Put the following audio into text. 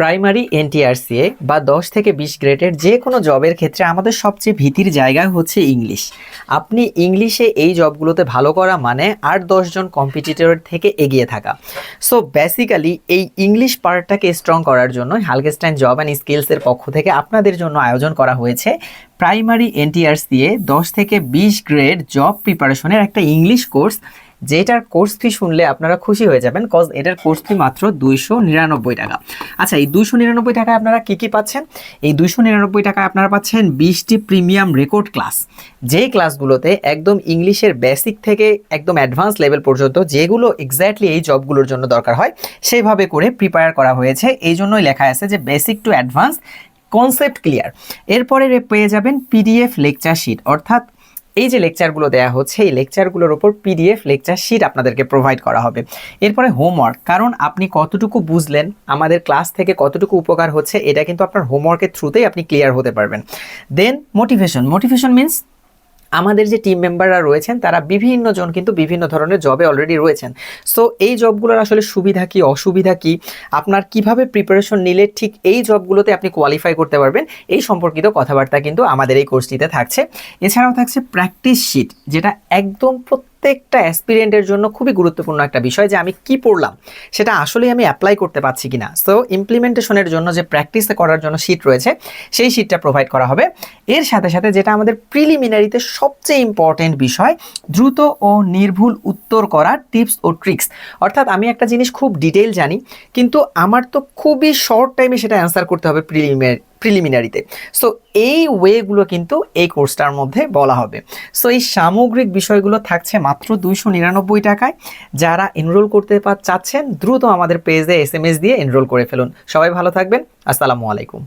Primary NTRCA বা 10 থেকে 20 গ্রেডের যে কোনো জবের ক্ষেত্রে আমাদের সবচেয়ে ভীতির জায়গা হচ্ছে ইংলিশ। আপনি ইংলিশে এই জবগুলোতে ভালো করা মানে 8-10 জন কম্পিটিটরের থেকে এগিয়ে থাকা। সো বেসিক্যালি এই ইংলিশ পার্টটাকে স্ট্রং করার জন্য হালকেস্টাইন জব অ্যান্ড স্কিলসের পক্ষ থেকে আপনাদের জন্য আয়োজন করা হয়েছে প্রাইমারি এনটিআরসিএ 10 থেকে 20 গ্রেড জব প্রিপারেশনের একটা ইংলিশ কোর্স, যেটার কোর্স ফি শুনলে আপনারা খুশি হয়ে যাবেন, কজ এটার কোর্স ফি মাত্র 299 টাকা। আচ্ছা, এই 299 টাকায় আপনারা কি কি পাচ্ছেন? এই 299 টাকায় আপনারা পাচ্ছেন 20টি প্রিমিয়াম রেকর্ড ক্লাস, যেই ক্লাসগুলোতে একদম ইংলিশের বেসিক থেকে একদম অ্যাডভান্স লেভেল পর্যন্ত যেগুলো এক্স্যাক্টলি এই জবগুলোর জন্য দরকার হয় সেইভাবে করে প্রিপেয়ার করা হয়েছে। এই জন্যই লেখা আছে যে basic to advance, concept clear. এরপরে পেয়ে যাবেন পিডিএফ লেকচার শিট, অর্থাৎ এই যে লেকচারগুলো দেওয়া হচ্ছে এই লেকচারগুলোর ওপর পিডিএফ লেকচার শিট আপনাদেরকে প্রোভাইড করা হবে। এরপরে হোমওয়ার্ক, কারণ আপনি কতটুকু বুঝলেন, আমাদের ক্লাস থেকে কতটুকু উপকার হচ্ছে, এটা কিন্তু আপনার হোমওয়ার্কের থ্রুতেই আপনি ক্লিয়ার হতে পারবেন। দেন মোটিভেশন মিন্স আমাদের যে টিম মেম্বাররা রয়েছেন তারা বিভিন্ন জন কিন্তু বিভিন্ন ধরনের জবে অলরেডি রয়েছেন। সো এই জবগুলোর আসলে সুবিধা কি অসুবিধা কি, আপনার কিভাবে প্রিপারেশন নিলে ঠিক এই জবগুলোতে আপনি কোয়ালিফাই করতে পারবেন, এই সম্পর্কিত কথাবার্তা কিন্তু আমাদের এই কোর্সটিতে থাকছে। এছাড়াও থাকছে প্র্যাকটিস শিট, যেটা একদম প্রত্যেকটা অ্যাসপিরিয়েন্টের জন্য খুবই গুরুত্বপূর্ণ একটা বিষয়, যে আমি কি পড়লাম সেটা আসলে আমি অ্যাপ্লাই করতে পারছি কিনা। সো ইমপ্লিমেন্টেশনের জন্য যে প্র্যাকটিস করার জন্য শিট রয়েছে সেই শিটটা প্রোভাইড করা হবে। এর সাথে সাথে যেটা আমাদের প্রিলিমিনারিতে সবচেয়ে ইম্পর্টেন্ট বিষয়, দ্রুত ও নির্ভুল উত্তর করার টিপস ও ট্রিক্স। অর্থাৎ আমি একটা জিনিস খুব ডিটেইল জানি, কিন্তু আমার তো খুবই শর্ট টাইমে সেটা অ্যান্সার করতে হবে প্রিলিমিনারিতে। সো এই ওয়েগুলো কিন্তু এই কোর্সটার মধ্যে বলা হবে। সো এই সামগ্রিক বিষয়গুলো থাকছে মাত্র 299 টাকায়। যারা এনরোল করতে চাচ্ছেন দ্রুত আমাদের পেজে SMS দিয়ে এনরোল করে ফেলুন। সবাই ভালো থাকবেন। আসসালামু আলাইকুম।